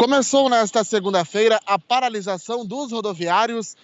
Começou nesta segunda-feira a paralisação dos rodoviários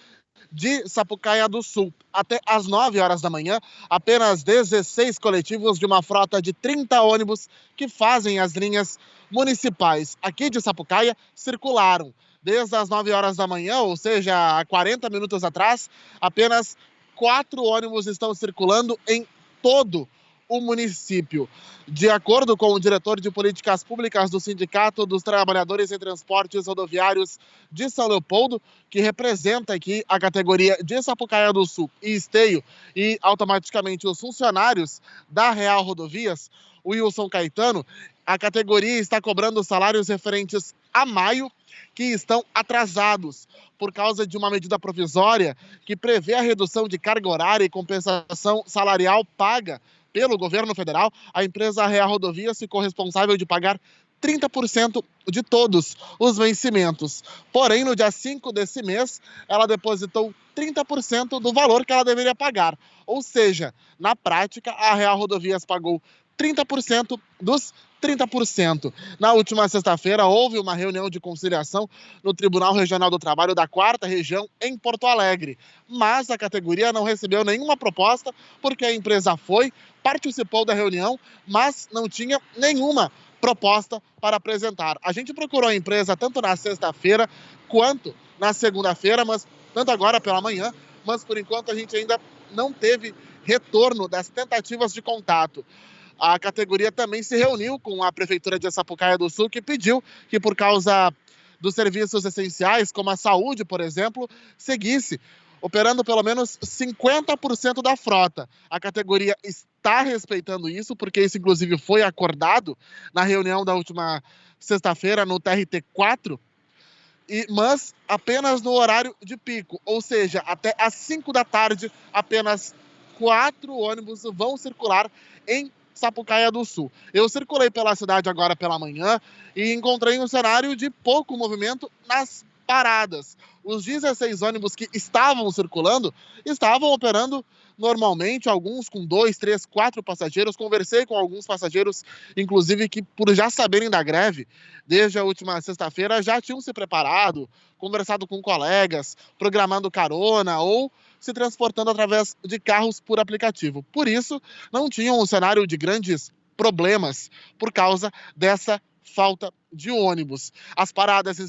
de Sapucaia do Sul. Até às 9 horas da manhã, apenas 16 coletivos de uma frota de 30 ônibus que fazem as linhas municipais aqui de Sapucaia circularam. Desde as 9 horas da manhã, ou seja, há 40 minutos atrás, apenas 4 ônibus estão circulando em todo o município. De acordo com o diretor de políticas públicas do Sindicato dos Trabalhadores em Transportes Rodoviários de São Leopoldo, que representa aqui a categoria de Sapucaia do Sul e Esteio, e automaticamente os funcionários da Real Rodovias, o Wilson Caetano, a categoria está cobrando salários referentes a maio, que estão atrasados por causa de uma medida provisória que prevê a redução de carga horária e compensação salarial paga pelo governo federal. A empresa Real Rodovias ficou responsável de pagar 30% de todos os vencimentos. Porém, no dia 5 desse mês, ela depositou 30% do valor que ela deveria pagar. Ou seja, na prática, a Real Rodovias pagou 30% dos 30%. Na última sexta-feira, houve uma reunião de conciliação no Tribunal Regional do Trabalho da 4ª Região, em Porto Alegre. Mas a categoria não recebeu nenhuma proposta, porque a empresa participou da reunião, mas não tinha nenhuma proposta para apresentar. A gente procurou a empresa tanto na sexta-feira quanto na segunda-feira, mas tanto agora pela manhã, mas por enquanto a gente ainda não teve retorno das tentativas de contato. A categoria também se reuniu com a Prefeitura de Sapucaia do Sul, que pediu que, por causa dos serviços essenciais, como a saúde, por exemplo, seguisse operando pelo menos 50% da frota. A categoria está respeitando isso, porque isso, inclusive, foi acordado na reunião da última sexta-feira no TRT4, mas apenas no horário de pico, ou seja, até às 5 da tarde, apenas 4 ônibus vão circular em Sapucaia do Sul. Eu circulei pela cidade agora pela manhã e encontrei um cenário de pouco movimento nas paradas. Os 16 ônibus que estavam circulando estavam operando normalmente, alguns com 2, 3, 4 passageiros. Conversei com alguns passageiros, inclusive, que por já saberem da greve, desde a última sexta-feira, já tinham se preparado, conversado com colegas, programando carona ou se transportando através de carros por aplicativo. Por isso, não tinham um cenário de grandes problemas por causa dessa falta de ônibus. As paradas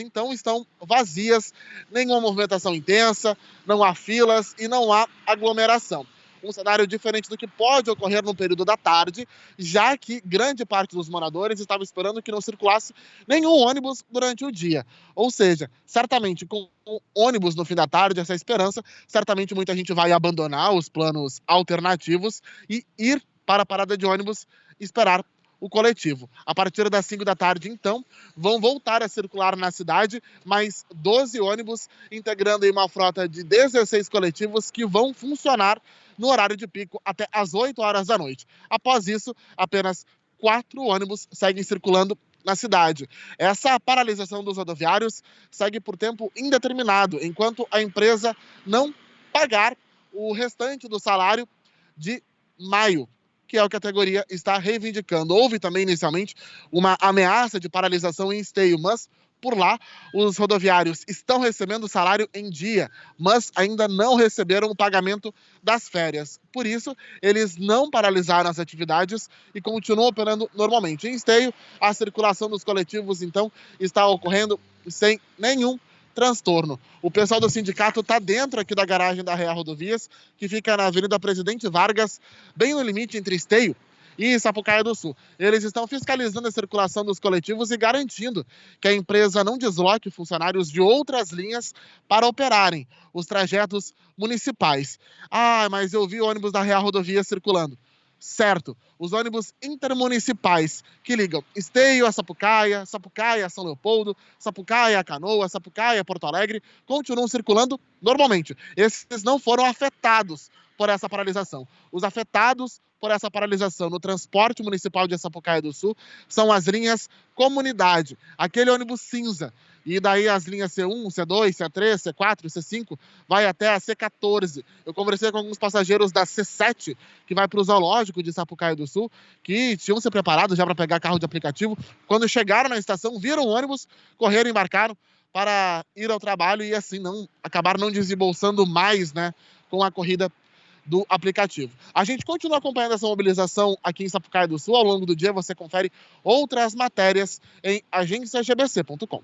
então estão vazias, nenhuma movimentação intensa, não há filas e não há aglomeração. Um cenário diferente do que pode ocorrer no período da tarde, já que grande parte dos moradores estava esperando que não circulasse nenhum ônibus durante o dia. Ou seja, certamente com ônibus no fim da tarde, essa esperança, certamente muita gente vai abandonar os planos alternativos e ir para a parada de ônibus esperar o coletivo. A partir das 5 da tarde, então, vão voltar a circular na cidade mais 12 ônibus, integrando uma frota de 16 coletivos que vão funcionar no horário de pico até às 8 horas da noite. Após isso, apenas 4 ônibus seguem circulando na cidade. Essa paralisação dos rodoviários segue por tempo indeterminado, enquanto a empresa não pagar o restante do salário de maio, que é o que a categoria está reivindicando. Houve também, inicialmente, uma ameaça de paralisação em Esteio, mas por lá os rodoviários estão recebendo salário em dia, mas ainda não receberam o pagamento das férias. Por isso, eles não paralisaram as atividades e continuam operando normalmente. Em Esteio, a circulação dos coletivos, então, está ocorrendo sem nenhum transtorno. O pessoal do sindicato está dentro aqui da garagem da Real Rodovias, que fica na Avenida Presidente Vargas, bem no limite entre Esteio e Sapucaia do Sul. Eles estão fiscalizando a circulação dos coletivos e garantindo que a empresa não desloque funcionários de outras linhas para operarem os trajetos municipais. Ah, mas eu vi ônibus da Real Rodovias circulando. Certo, os ônibus intermunicipais que ligam Esteio a Sapucaia, Sapucaia a São Leopoldo, Sapucaia a Canoa, Sapucaia a Porto Alegre, continuam circulando normalmente. Esses não foram afetados por essa paralisação. Os afetados por essa paralisação no transporte municipal de Sapucaia do Sul são as linhas comunidade, aquele ônibus cinza. E daí as linhas C1, C2, C3, C4, C5, vai até a C14. Eu conversei com alguns passageiros da C7, que vai para o Zoológico de Sapucaia do Sul, que tinham se preparado já para pegar carro de aplicativo. Quando chegaram na estação, viram o ônibus, correram e embarcaram para ir ao trabalho e assim acabaram não desembolsando mais, né, com a corrida do aplicativo. A gente continua acompanhando essa mobilização aqui em Sapucaia do Sul. Ao longo do dia você confere outras matérias em agenciagbc.com.